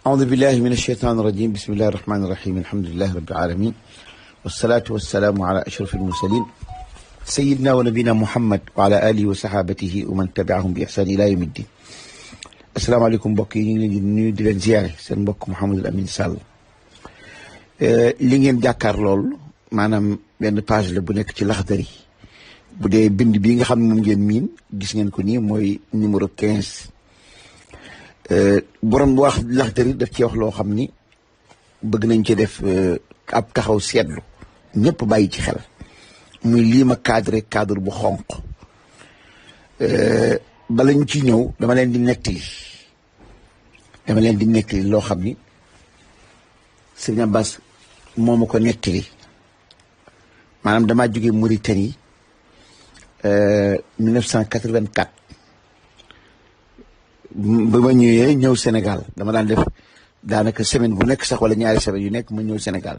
أعوذ بالله من الشيطان الرجيم. بسم الله الرحمن الرحيم. الحمد لله رب العالمين، والصلاة والسلام على أشرف المرسلين سيدنا ونبينا محمد وعلى آله وصحابته ومن تبعهم بإحسان إلى يوم الدين. asalaamaaleykum mbokk yi ñu ngi leen di nuyu di leen ziare seen mbokk Mouhamadul Amine Sall. li ngeen jàkkaar lool maanaam benn page la bu nekk ci Laxdari. bu dee bind bii nga xam ne moom ngeen miin gis ngeen ko nii mooy numéro 15. borom wax Laxdari daf ci wax loo xam ni bëgg nañ ci def ab taxaw seetlu ñëpp bàyyi ci xel muy lii ma cadre bu xonq. bala ñu ci ñëw dama leen di nettali loo xam ni sëñ Abbas moo ma ko nettali. maanaam damaa jógee Mauritanie 1984 ba ma ñëw Sénégal dama daan def daanaka semaine bu nekk sax wala ñaari semaine yu nekk ma ñëw Sénégal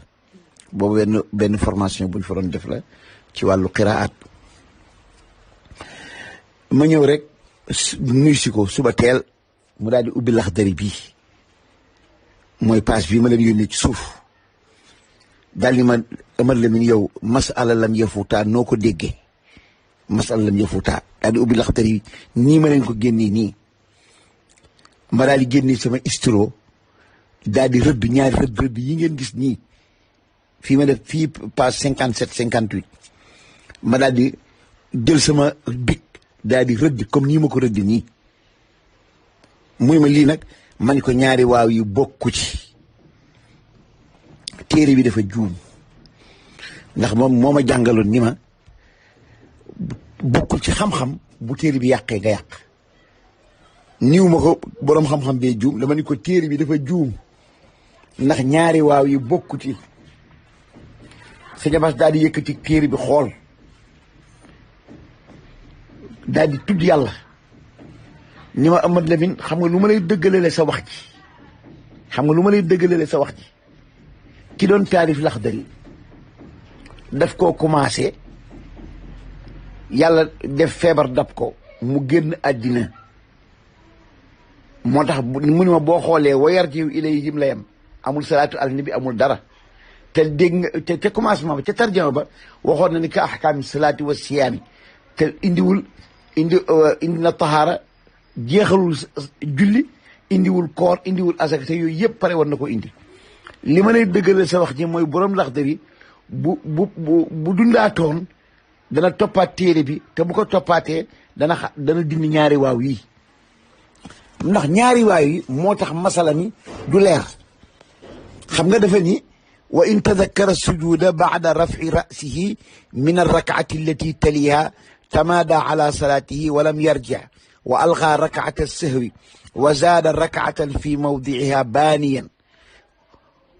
boobu benn formation bu ñu fa doon def la ci wàllu qiraat. ma ñëw rek nuyu si ko suba teel mu daal di ubbi Laxdari bii mooy page bii ma leen yónnee ci suuf daal di ma amal la min yow masala lam yafuutaa noo ko déggee masala lam yafuutaa daal di ubbi Laxdari nii ma leen ko génnee nii ma daal di génnee sama istro daal di rëdd ñaari rëdd yi ngeen gis nii fii ma def fii page 57 58 ma daal di jël sama bic daal di rëdd comme nii ma ko rëdd nii muy ma lii nag man ko ñaari waaw yi bokku ci téere bi dafa juum ndax moom moo ma jàngaloon ni ma bokkul ci xam-xam bu téere bi yàqee nga yàq. niw ma ko boroom xam-xam bee juum dama ni ko téere bi dafa juum ndax ñaari waaw yi bokku ci. Sëñ Abbas daal di yëkkati téere bi xool daal di tudd yàlla ni ma Amad Lamine xam nga lu ma lay dëggalale sa wax ji ki doon taarif Laxdari daf koo commencé yàlla def feebar dab ko mu génn àddina moo tax mu ni ma boo xoolee wayar jiw ilayhim la yem amul salaatu al nabi amul dara te dégg nga te commencement ba ca tarjama ba waxoon na ni ka ahkaami salaati wa siyaami te indi na tahaara jeexalul julli indiwul koor indiwul asaka te yooyu yëpp pare war na ko indi. li ma lay dëggale sa wax ji mooy borom Laxdari bu dundaatoon dana toppaat téere bi te bu ko toppaatee dana dindi ñaari waaw yi ndax ñaari waaw yi moo tax masala mi du leer. xam nga dafa ni wa in tadakkara sujuda baada raf'i ra'sihi min arrak'ati allati taliha tamaada ala salaatihi wa lam yarji' wa algha rak'ata as-sahwi wa zaada rak'atan fi mawdi'iha baaniyan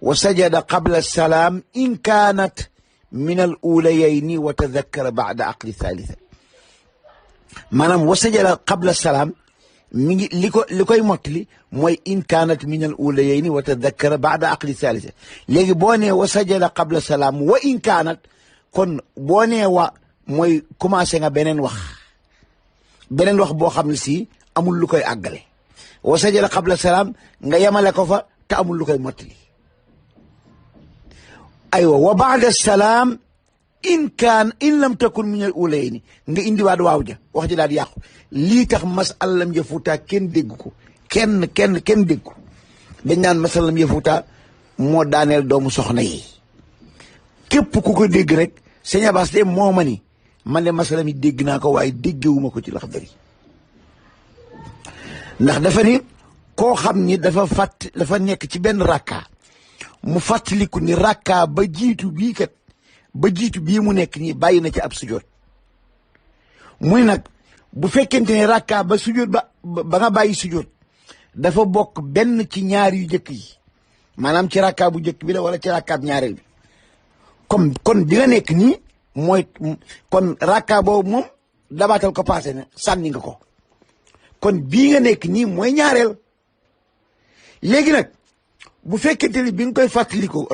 wa sajada qabla as-salaam in kaanat min al-uulayayni wa tadakkara ba'da aqdi thalitha. maanaam wa sajada qabla as-salaam mi ngi li koy mottali mooy in kaanat min al-uulayayni wa tadakkara ba'da aqdi thalitha. léegi boo nee wa sajada qabla as-salaam wa in kaanat kon boo nee wa mooy commencé nga beneen wax boo xam ne si amul lu koy àggale. wa sajada qabla salaam nga yemale ko fa te amul lu koy mottali. aywa wa baada salaam in lam takun min al ulayni nga indiwaat waaw ja wax ji daal di yàqu. lii tax masala lam yafuutaa kenn dégg ko kenn dégg ko dañ naan masala lam yafuutaa moo daaneel doomu soxna yi képp ku ko dégg rek Sëñ Abbas de moo ma ni man de masala mi dégg naa ko waaye déggewuma ko ci Laxdari ndax dafa ni koo xam ni dafa nekk ci benn rakka mu fàttaliku ni rakka ba jiitu bii mu nekk nii bàyyi na ci ab sujoot muy nag bu fekkente ne rakka ba sujoot ba nga bàyyi sujoot dafa bokk benn ci ñaar yu njëkk yi maanaam ci rakka bu njëkk bi la wala ci rakkaab ñaareel bi kon di nga nekk nii mooy kon rakka boobu moom dabaatal ko passé na sànni nga ko kon bii nga nekk nii mooy ñaareel. léegi nag bu fekkente ni bi nga koy fàttaliku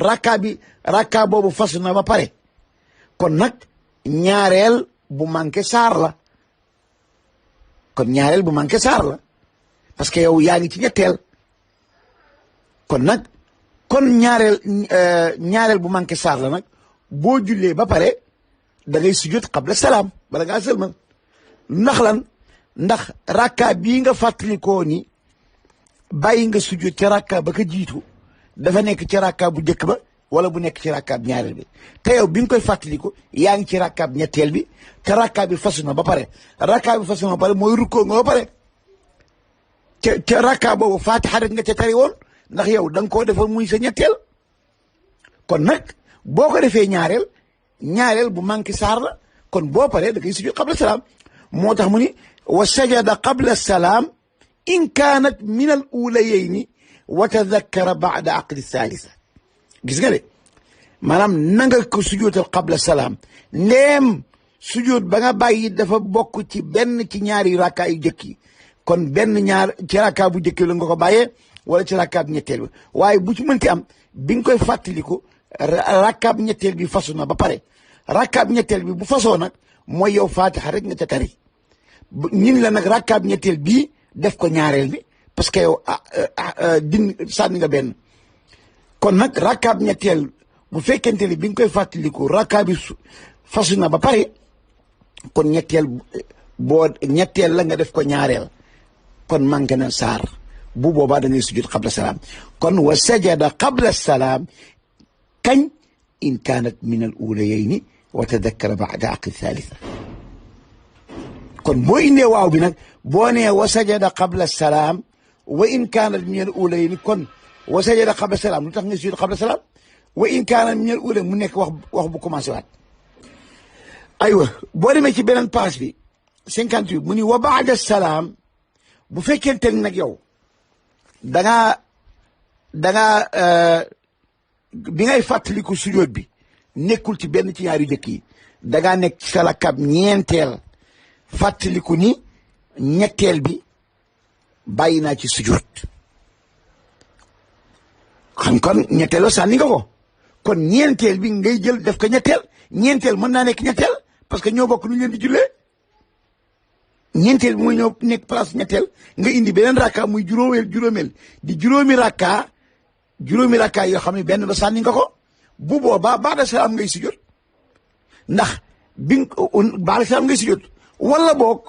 rakka boobu fasu na ba pare kon nag ñaareel bu manqué saar la parce que yow yaa ngi ci ñetteel kon nag kon ñaareel bu manqué saar la nag boo jullee ba pare da ngay sujjóot qabla salaam bala ngaa sëlmal ndax lan ndax rakka bii nga fàttalikoo ni bàyyi nga sujjóot ca rakka ba ka jiitu dafa nekk ci rakka bu njëkk ba wala bu nekk ci rakka bu ñaareel bi te yow bi nga koy fàttaliku yaa ngi ci rakka bu ñetteel bi te rakka bi fasu na ba pare rakka bi fasu na ba pare mooy rukkoo nga ba pare ca rakka boobu faatiha rek nga ca tari woon ndax yow da nga koo defoon muy sa ñetteel kon nag boo ko defee ñaareel bu manqué saar la kon boo paree da ngay sujjóot qabla salaam moo tax mu ni wa sajada qabla salaam in kaanat min al ulayayni wa tadakkara baada aqdi thalitha gis nga de maanaam nanga ko sujjóotal qabla salaam ndeem sujjóot ba nga bàyyi dafa bokk ci benn ci ñaari rakka yu jëkk yi kon benn ñaar ci rakka bu jëkk la nga ko bàyyee wala ci rakka bu ñetteel bi waaye bu ci mënti am bi nga koy fàttaliku rakka bu ñetteel bi fasu na ba pare rakka bu ñetteel bi bu fasoo nag mooy yow faatiha rek nga ca tari ñin la nag rakka bu ñetteel bii def ko ñaareel bi parce que yow sànni nga benn kon nag rakka bu ñetteel bu fekkente ni bi nga koy fàttaliku rakka bi fasu na ba pare kon ñetteel la nga def ko ñaareel kon manqué na saar bu boobaa da ngay sujud qabla salaam kon wa sajada qabla salaam kañ in kaanat min al ulayayni wa tadakkara baada aqdi thalitha kon boo indee waaw bi nag boo nee wa sajada qabla salaam wa in kaanat min al ulayayni kon wa sajada qabla salaam lu tax nga sujud qabla salaam wa in kaanat min al ulayayni mu nekk wax bu commencé waat aywa boo demee ci beneen page bi 58 mu ni wa baada salaam bu fekkente ni nag yow da ngaa bi ngay fàttaliku sujjóot bi nekkul ci benn ci ñaari jëkk yi da ngaa nekk ci sa rakab ñeenteel fàttaliku ni ñetteel bi bàyyi naa ci sujjóot xam kon ñetteel ba sànni nga ko kon ñeenteel bi ngay jël def ko ñeenteel mën naa nekk ñetteel parce que ñoo bokk nu ñu leen di jullee ñeenteel bi mooy ñoo nekk place ñetteel nga indi beneen rakka muy juróomeel di juróomi rakka yoo xam ne benn ba sànni nga ko bu boobaa baada salaam ngay sujjóot ndax baada salaam ngay sujjóot wala boog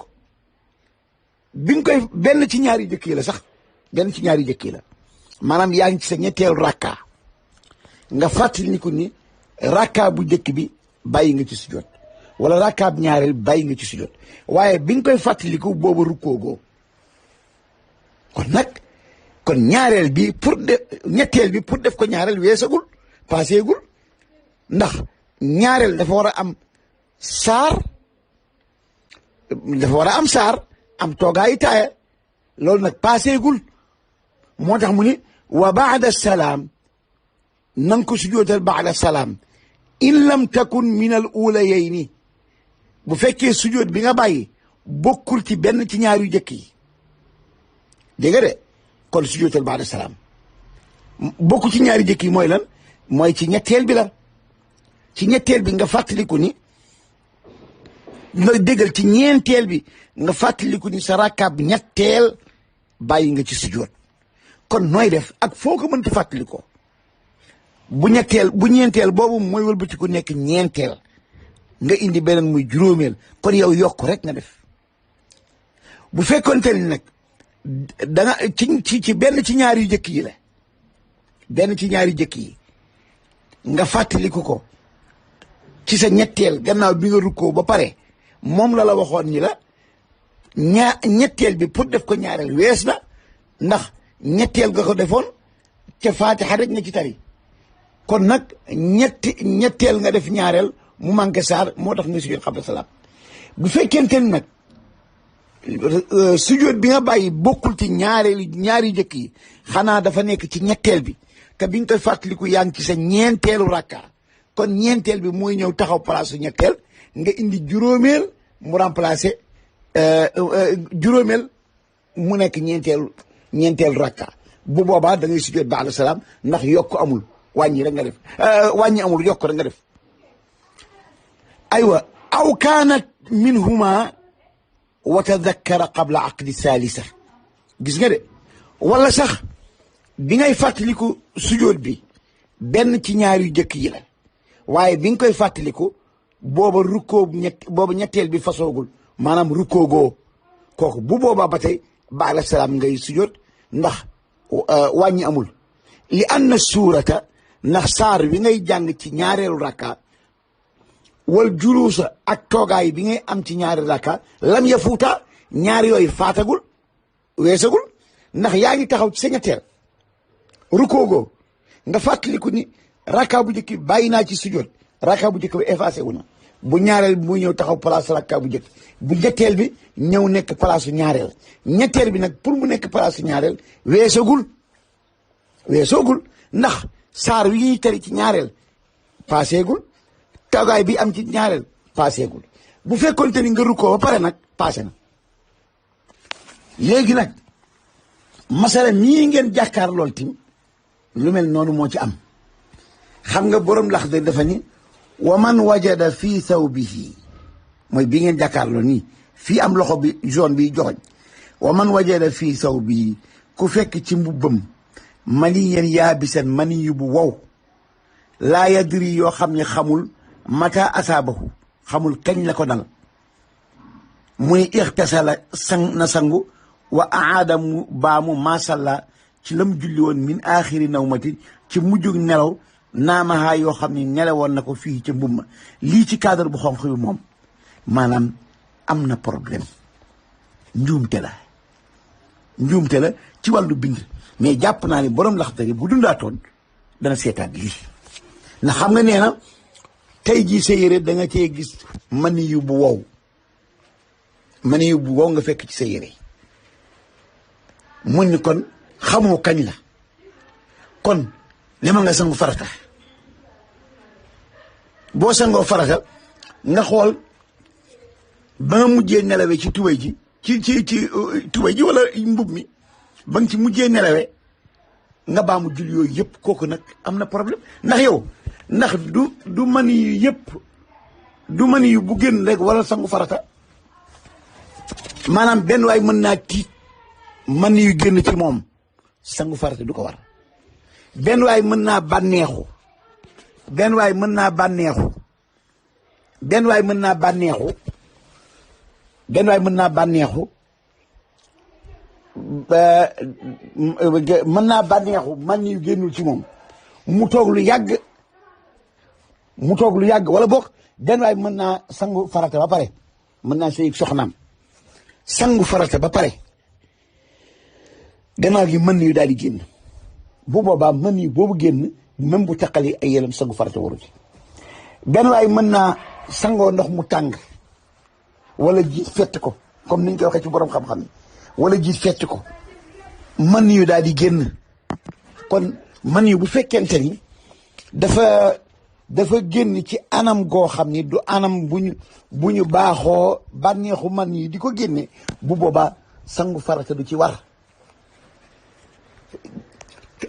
bi nga koy benn ci ñaari jëkk yi la sax benn ci ñaari jëkk yi la maanaam yaa ngi ci sa ñetteelu rakka nga fàttaliku ni rakka bu njëkk bi bàyyi nga ci sujjóot wala rakka bu ñaareel bàyyi nga ci sujjóot waaye bi nga koy fàttaliku boobu rukkoogoo kon ñaareel bi ñetteel bi pour def ko ñaareel weesagul paaseegul ndax ñaareel dafa war a am saar am toogaayu taaya loolu nag paaseegul moo tax mu ni wa baada salaam nanga ko sujjóotal baada salaam in lam takun min al ulayayni bu fekkee sujjóot bi nga bàyyi bokkul ci benn ci ñaar yu jëkk yi dégg nga de kon sujjóotal baada salaam bokkul ci ñaari jëkk yi mooy lan mooy ci ñetteel bi la ci ñetteel bi nga fàttaliku ni nga déggal ci ñeenteel bi nga fàttaliku ni sa rakkaab ñetteel bàyyi nga ci sujjóot kon nooy def ak foo ko mënti fàttalikoo bu ñeenteel boobu mooy wëlbatiku nekk ñeenteel nga indi beneen muy juróomeel kon yow yokk rek nga def bu fekkonte ni nag da nga ci benn ci ñaari jëkk yi la benn ci ñaari jëkk yi nga fàttaliku ko ci sa ñetteel gannaaw bi nga rukkoo ba pare moom la waxoon ni la ñetteel bi pour def ko ñaareel wees na ndax ñetteel nga ko defoon ca faatixa rek nga ci tari kon nag ñetteel nga def ñaareel mu manqué saar moo tax nga sujjóot qabla salaam bu fekkente ni nag sujjóot bi nga bàyyi bokkul ci ñaari jëkk yi xanaa dafa nekk ci ñetteel bi te bi nga koy fàttaliku yaa ngi ci sa ñeenteelu rakka kon ñeenteel bi mooy ñëw taxaw place su ñetteel nga indi juróomeel mu remplacé juróomeel mu nekk ñeenteelu rakka bu boobaa da ngay sujjóot ba'da salaam ndax yokk amul wàññi rek nga def wàññi amul yokk rek nga def aywa aw kaanat minhuma wa tadakkara qabla aqdi thalitha gis nga de wala sax bi ngay fàttaliku sujjóot bi benn ci ñaar yu jëkk yi la waaye bi nga koy fàttaliku booba rukkoo booba ñetteel bi fasoogul maanaam rukkoo goo kooku bu boobaa ba tey baada salaam ngay sujjóot ndax wàññi amul li anna suurata ndax saar bi ngay jàng ci ñaareelu rakka wal juluusa ak toogaay bi ngay am ci ñaari rakka lam ya fuuta ñaar yooyu faatagul weesagul ndax yaa ngi taxaw ci sa ñetteel rukoogoo nga fàttaliku ni rakka bu njëkk bi bàyyi naa ci sujjóot rakka bu njëkk bi effacé wu na bu ñaareel bi mu ñëw taxaw place rakka bu njëkk bu ñetteel bi ñëw nekk place ñaareel ñetteel bi nag pour mu nekk place ñaareel weesagul ndax saar wi ñuy tari ci ñaareel paaseegul toogaay bi am ci ñaareel paaseegul bu fekkoonte ni nga rukkoo ba pare nag paase na léegi nag masala mii ngeen jàkkaar lool tim lu mel noonu moo ci am xam nga borom lax de dafa ni wa man wajada fii thawbihi mooy bi ngeen jàkkaar lool nii fii am loxo bi jaune bi joxoñ wa man wajada fii thawbihi ku fekk ci mbubbam maniyan yaabisan mani yu bu wow laa yadri yoo xam ne xamul mata asaabahu xamul kañ la ko dal mu ni ixtasala sangu wa aada mu baamu masalla ci lam julli woon min aaxiri nawmati ci mujjug nelaw naamahaa yoo xam ne nelawoon na ko fii ca mbumma lii ci cadre bu xonq yu moom maanaam am na problème njuumte la ci wàllu bind mais jàpp naa ni borom Laxdari bu dundaatoon dana seetaat lii ndax xam nga nee na tey jii sa yére da nga cee gis mani yu bu wow nga fekk ci sa yére mun ni kon xamoo kañ la kon lema nga sangu farata boo sangoo farata nga xool ba nga mujjee nelawee ci tubay ji ci tubay ji wala mbub mi ba nga ci mujjee nelawee nga baamu jul yooyu yëpp kooku nag am na problème ndax yow ndax du mani yu yëpp du mani yu bu génn rek wala sangu farata maanaam benn waay mën naa tiit mani yu génn ci moom sangu farata du ko war benn waay mën naa bànneexu benn waay mën naa bànneexu benn waay mën naa bànneexu benn waay mën naa bànneexu mën naa bànneexu man yu génnul ci moom mu toog lu yàgg wala boog benn waay mën naa sangu farata ba pare mën naa sëy soxnaam sangu farata ba pare gannaaw gi mën yu daal di génn bu boobaa mën yu boobu génn même bu taqali ay yelam sangu farata waru ci benn waay mën naa sangoo ndox mu tàng wala jiit fett ko comme niñ koy waxee ci borom xam-xam yi wala jiit fett ko mën yu daal di génn kon mën yu bu fekkente ni dafa génn ci anam goo xam ni du anam bu ñu baaxoo bànneexu mën yi di ko génne bu boobaa sangu farata du ci war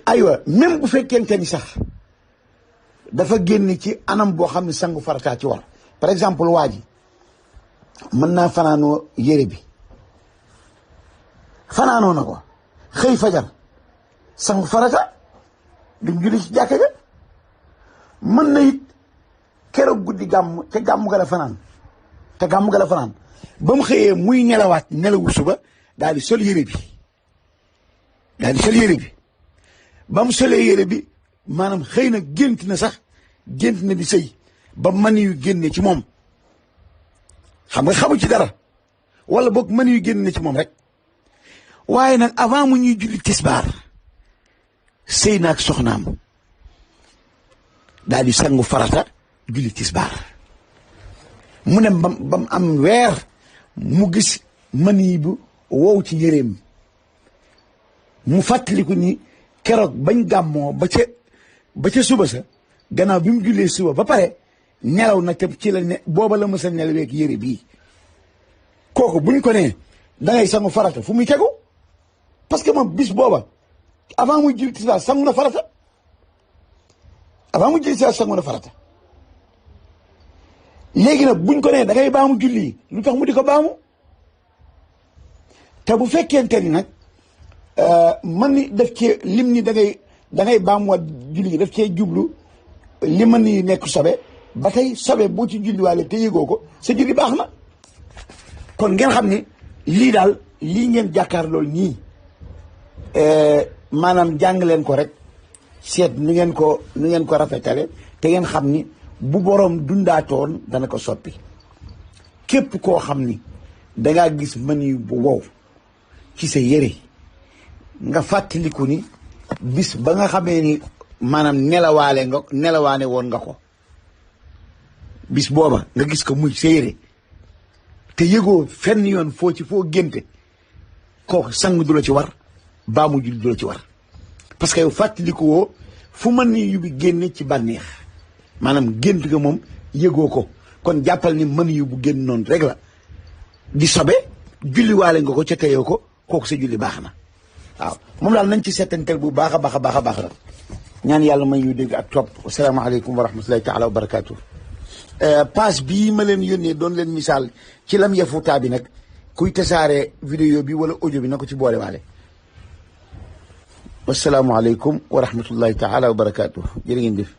aywa même bu fekkente ni sax dafa génn ci anam boo xam ne sangu farata ci war par exemple waa ji mën naa fanaanoo yére bi fanaanoo na ko xëy fajar sangu farata dem julli ci jàkka ja mën na it keroog guddi gàmm te gàmm ga la fanaan ba mu xëyee muy nelawaat nelawu suba daal di sol yére bi ba mu solee yére bi maanaam xëy na gént na di sëy ba mën yu génne ci moom xam nga xamu ci dara wala boog mën yu génne ci moom rek waaye nag avant mu ñuy julli tisbaar sëy naag soxnaam daal di sangu farata julli tisbaar mu ne ba mu am weer mu gis mën yi bu wow ci yéreem mu fàttaliku ni keroog bañ gàmmoo ba ca suba sa gannaaw bi mu jullee suba ba pare nelaw na te ci la ne booba la mësa nelaweeg yére bii kooku buñ ko nee dangay sangu farata fu muy tegu parce que moom bis booba avant muy julli tisbaar sangu na farata léegi nag buñ ko nee dangay baamu julli lu tax mu di ko baamu te bu fekkente ni nag man ni daf cee lim ni da ngay baamuwaat julli gi daf cee jublu li mën ni nekk sobe ba tey sobe boo ci julliwaale te yëgoo ko sa julli baax na. kon ngeen xam ni lii daal lii ngeen jàkkaarloo nii maanaam jàng leen ko rek seet nu ngeen ko rafetale te ngeen xam ni bu boroom dundaatoon dana ko soppi. képp koo xam ni dangaa gis mën yu bu wow ci sa yére nga fàttaliku ni bis ba nga xamee ni maanaam nelawaane woon nga ko bis booba nga gis ko muy sa yére te yëgoo fenn yoon foo génte kooku sang du la ci war baamu julli du la ci war parce que yow fàttaliku woo fu mën yu bi génne ci bànneex maanaam gént nga moom yëgoo ko kon jàppal ni mën yu bu génn noonu rek la di sobe julliwaale nga ko ca teyoo ko kooku sa julli baax na waaw moom daal nañ ci settantel bu baax a baax a baax a baax la ñaan yàlla may ñu dégg ak topp asalaamaaleykum wa rahmatullahi taala wa barakaatu. page bii ma leen yónnee doon leen misaal ci lam yafutaa bi nag kuy tasaare vidéo bi wala audio bi na ko ci boole waale wasalaamualeykum wa rahmatullahi taala wa barakaatu jërë ngeen jëf